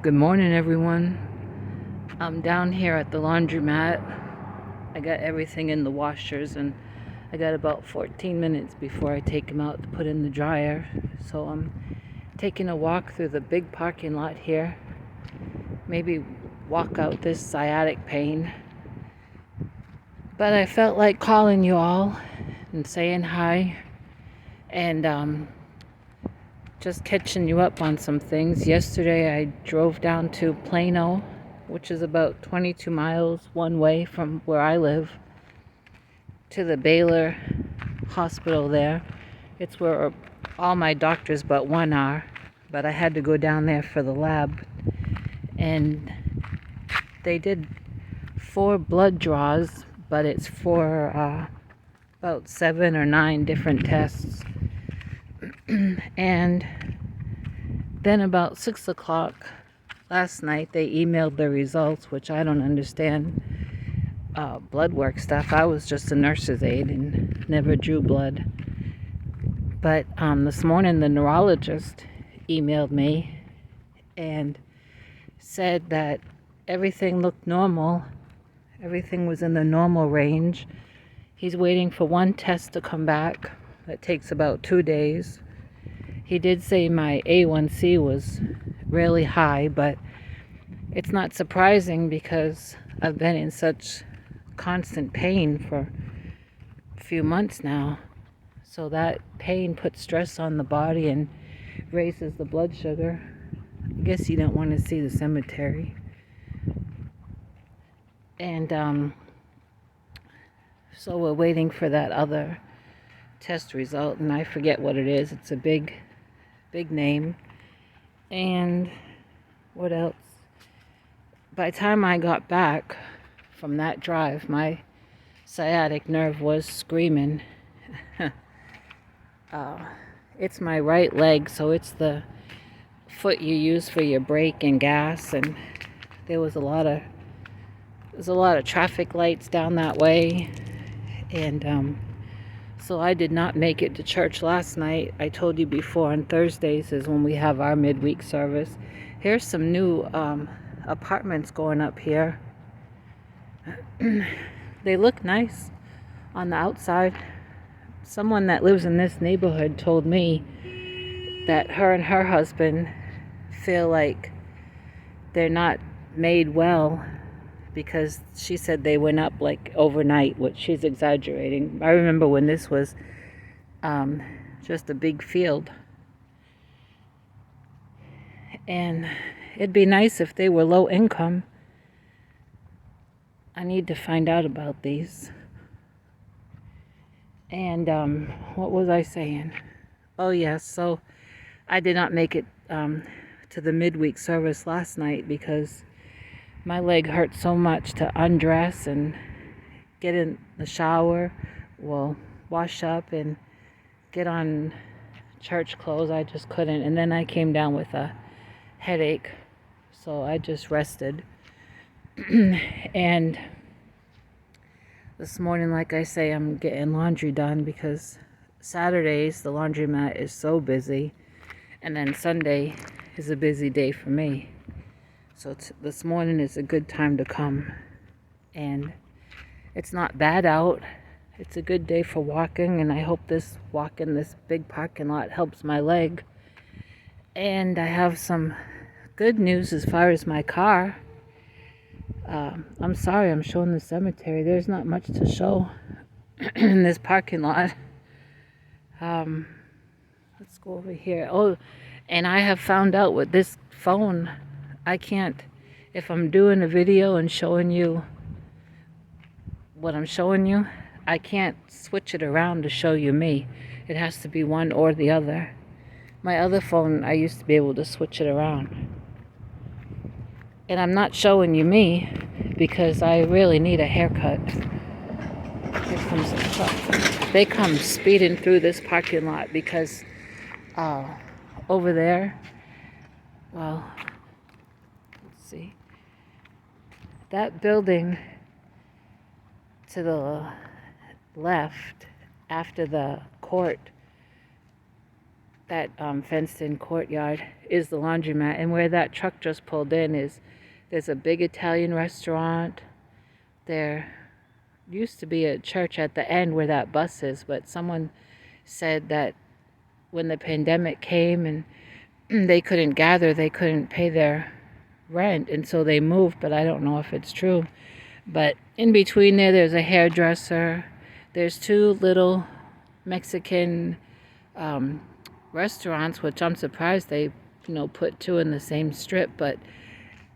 Good morning, everyone. I'm down here at the laundromat. I got everything in the washers, and I got about 14 minutes before I take them out to put in the dryer. So I'm taking a walk through the big parking lot here. Maybe walk out this sciatic pain. But I felt like calling you all and saying hi and just catching you up on some things. Yesterday I drove down to Plano, which is about 22 miles one way from where I live, to the Baylor Hospital there. It's where all my doctors but one are, but I had to go down there for the lab. And they did 4 blood draws, but it's for about 7 or 9 different tests. And then about 6 o'clock last night, they emailed the results, which I don't understand blood work stuff. I was just a nurse's aide and never drew blood. But this morning, the neurologist emailed me and said that everything looked normal. Everything was in the normal range. He's waiting for one test to come back. That takes about 2 days. He did say my A1C was really high, but it's not surprising because I've been in such constant pain for a few months now. So that pain puts stress on the body and raises the blood sugar. I guess you don't want to see the cemetery. And so we're waiting for that other test result, and I forget what it is. It's a big name. And what else? By the time I got back from that drive, my sciatic nerve was screaming. It's my right leg, so it's the foot you use for your brake and gas, and there's a lot of traffic lights down that way, and so I did not make it to church last night. I told you before, on Thursdays is when we have our midweek service. Here's some new apartments going up here. They look nice on the outside. Someone that lives in this neighborhood told me that her and her husband feel like they're not made well because she said they went up like overnight, which she's exaggerating. I remember when this was just a big field. And it'd be nice if they were low income. I need to find out about these. And what was I saying? Oh yes, so I did not make it to the midweek service last night because my leg hurt so much to undress and get in the shower, well, wash up and get on church clothes. I just couldn't. And then I came down with a headache, so I just rested. And this morning, like I say, I'm getting laundry done because Saturdays the laundromat is so busy, and then Sunday is a busy day for me. So this morning is a good time to come, and it's not bad out. It's a good day for walking, and I hope this walk in this big parking lot helps my leg. And I have some good news as far as my car. I'm sorry I'm showing the cemetery. There's not much to show in this parking lot. Let's go over here. Oh, and I have found out with this phone, I can't, if I'm doing a video and showing you what I'm showing you, I can't switch it around to show you me. It has to be one or the other. My other phone, I used to be able to switch it around. And I'm not showing you me because I really need a haircut. Here comes a truck. They come speeding through this parking lot because over there, well, let's see. That building to the left after the court that fenced-in courtyard is the laundromat, and where that truck just pulled in there's a big Italian restaurant. There used to be a church at the end where that bus is, but someone said that when the pandemic came and they couldn't gather, they couldn't pay their rent, and so they moved, but I don't know if it's true. But in between there's a hairdresser. There's two little Mexican restaurants, which I'm surprised they put two in the same strip, but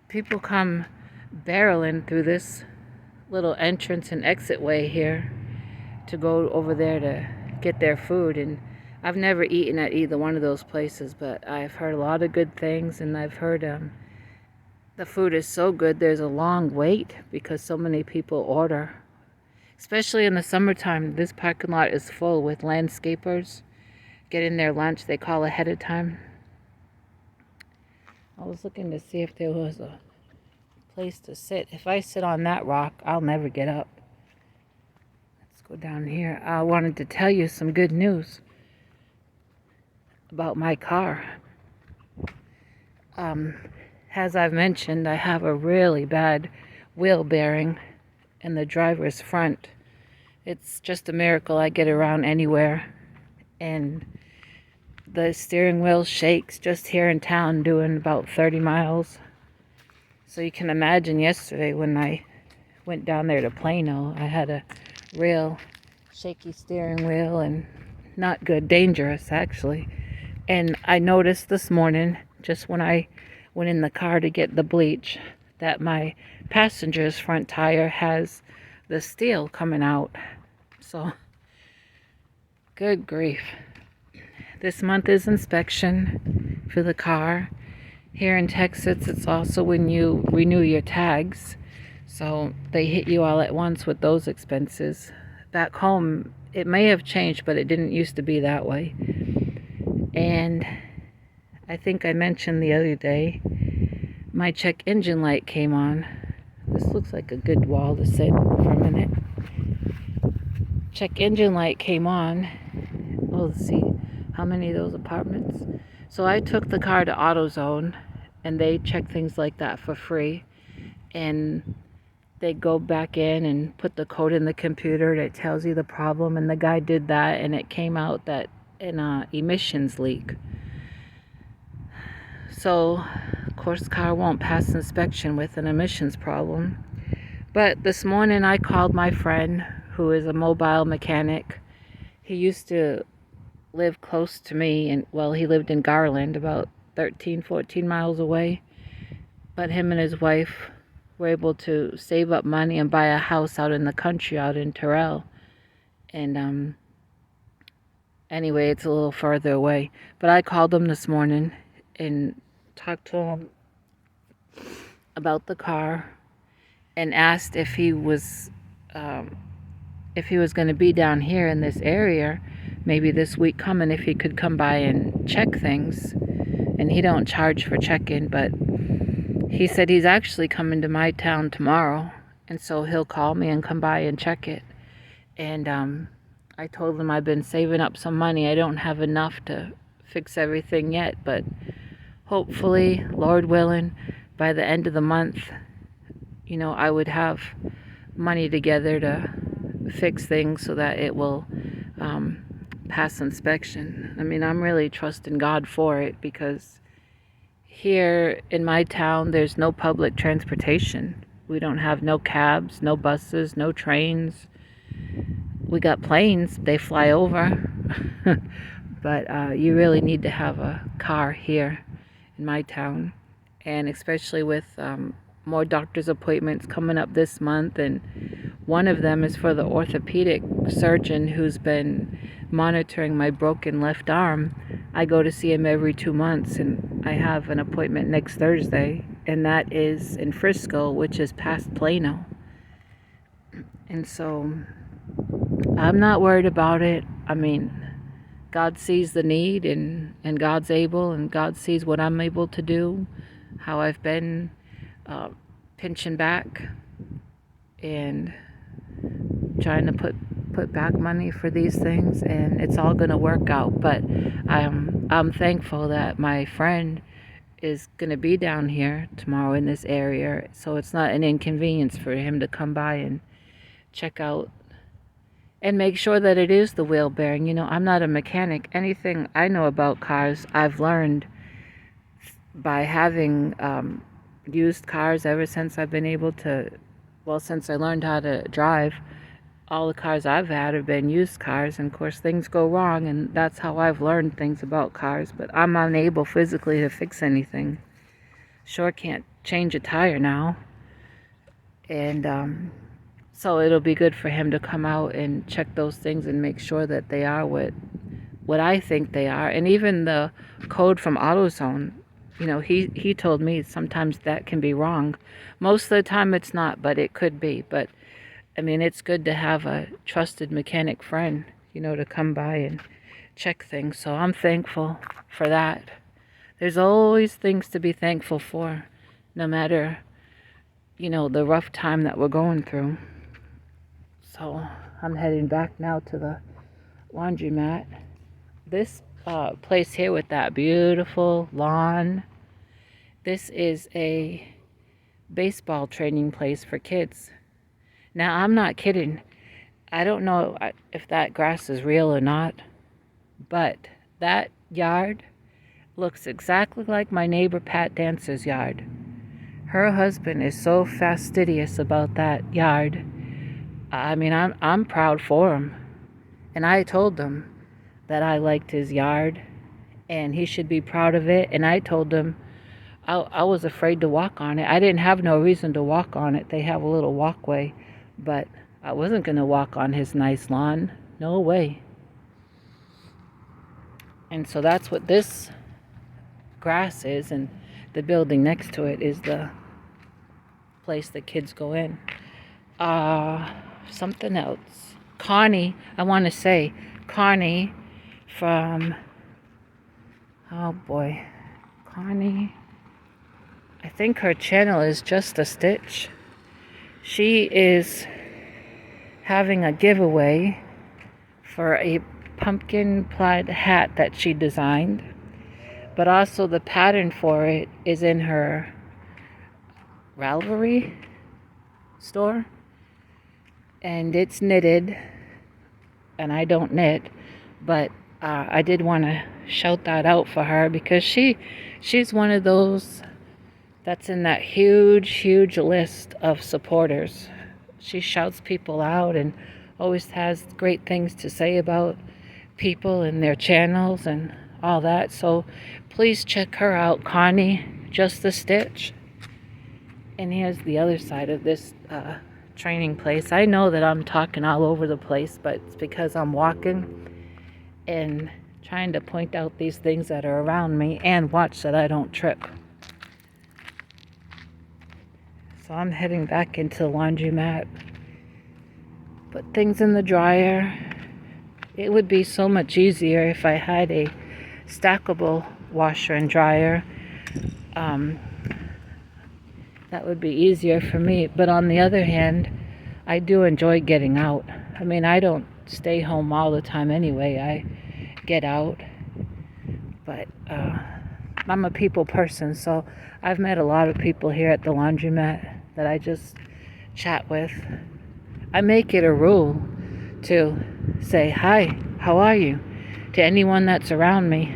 people come barreling through this little entrance and exit way here to go over there to get their food. And I've never eaten at either one of those places, but I've heard a lot of good things, and I've heard the food is so good there's a long wait because so many people order. Especially in the summertime, this parking lot is full with landscapers getting their lunch. They call ahead of time. I was looking to see if there was a place to sit. If I sit on that rock, I'll never get up. Let's go down here. I wanted to tell you some good news about my car. As I've mentioned, I have a really bad wheel bearing in the driver's front. It's just a miracle I get around anywhere. And the steering wheel shakes just here in town doing about 30 miles. So you can imagine yesterday when I went down there to Plano, I had a real shaky steering wheel and not good, dangerous actually. And I noticed this morning, just when I went in the car to get the bleach, that my passenger's front tire has the steel coming out. So, good grief. This month is inspection for the car. Here in Texas, it's also when you renew your tags. So they hit you all at once with those expenses. Back home, it may have changed, but it didn't used to be that way. And I think I mentioned the other day, my check engine light came on. This looks like a good wall to sit for a minute. Check engine light came on. Oh, let's see how many of those apartments. So I took the car to AutoZone, and they check things like that for free. And they go back in and put the code in the computer that tells you the problem. And the guy did that, and it came out that an emissions leak. So, of course, car won't pass inspection with an emissions problem. But this morning I called my friend who is a mobile mechanic. He used to live close to me, and well, he lived in Garland, about 14 miles away. But him and his wife were able to save up money and buy a house out in the country, out in Terrell. And anyway, it's a little further away. But I called him this morning and talked to him about the car and asked if he was going to be down here in this area, maybe this week coming, if he could come by and check things. And he don't charge for check-in, but he said he's actually coming to my town tomorrow, and so he'll call me and come by and check it. And I told him I've been saving up some money. I don't have enough to fix everything yet, but hopefully, Lord willing, by the end of the month, I would have money together to fix things so that it will pass inspection. I mean, I'm really trusting God for it, because here in my town, there's no public transportation. We don't have no cabs, no buses, no trains. We got planes, they fly over. But you really need to have a car here in my town. And especially with more doctor's appointments coming up this month. And one of them is for the orthopedic surgeon who's been monitoring my broken left arm. I go to see him every 2 months, and I have an appointment next Thursday, and that is in Frisco, which is past Plano. And so I'm not worried about it. I mean, God sees the need, and God's able, and God sees what I'm able to do, how I've been pinching back and trying to put put back money for these things, and it's all going to work out. But I'm thankful that my friend is going to be down here tomorrow in this area, so it's not an inconvenience for him to come by and check out and make sure that it is the wheel bearing. I'm not a mechanic. Anything I know about cars, I've learned by having used cars ever since I've been able to, well, since I learned how to drive. All the cars I've had have been used cars, and of course things go wrong, and that's how I've learned things about cars. But I'm unable physically to fix anything. Sure can't change a tire now. And so it'll be good for him to come out and check those things and make sure that they are what I think they are. And even the code from AutoZone, he told me sometimes that can be wrong. Most of the time it's not, but it could be. But I mean, it's good to have a trusted mechanic friend, to come by and check things. So I'm thankful for that. There's always things to be thankful for, no matter, the rough time that we're going through. So I'm heading back now to the laundromat. This place here with that beautiful lawn, this is a baseball training place for kids. Now, I'm not kidding. I don't know if that grass is real or not, but that yard looks exactly like my neighbor Pat Dancer's yard. Her husband is so fastidious about that yard. I mean, I'm proud for him. And I told him that I liked his yard, and he should be proud of it. And I told him I was afraid to walk on it. I didn't have no reason to walk on it. They have a little walkway. But I wasn't going to walk on his nice lawn. No way. And so that's what this grass is. And the building next to it is the place that kids go in. Something else. Connie, I want to say. Connie from... Oh boy. Connie. I think her channel is Just a Stitch. She is having a giveaway for a pumpkin plaid hat that she designed, but also the pattern for it is in her Ravelry store, and it's knitted, and I don't knit, but I did want to shout that out for her, because she's one of those that's in that huge list of supporters. She shouts people out and always has great things to say about people and their channels and all that. So please check her out, Connie, Just a Stitch. And here's the other side of this training place. I know that I'm talking all over the place, but it's because I'm walking and trying to point out these things that are around me and watch that I don't trip. So I'm heading back into the laundromat. Put things in the dryer. It would be so much easier if I had a stackable washer and dryer. That would be easier for me. But on the other hand, I do enjoy getting out. I mean, I don't stay home all the time anyway. I get out. But I'm a people person, so I've met a lot of people here at the laundromat that I just chat with. I make it a rule to say, hi, how are you, to anyone that's around me.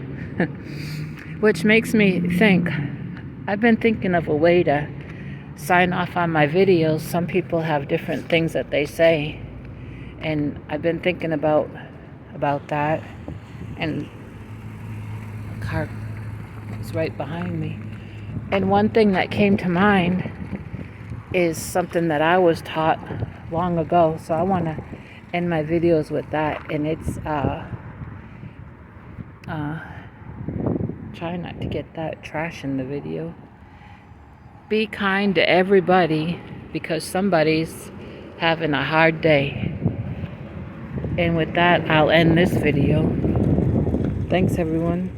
Which makes me think, I've been thinking of a way to sign off on my videos. Some people have different things that they say, and I've been thinking about that. And a car is right behind me. And one thing that came to mind is something that I was taught long ago. So I want to end my videos with that. And it's try not to get that trash in the video. Be kind to everybody, because somebody's having a hard day. And with that, I'll end this video. Thanks, everyone.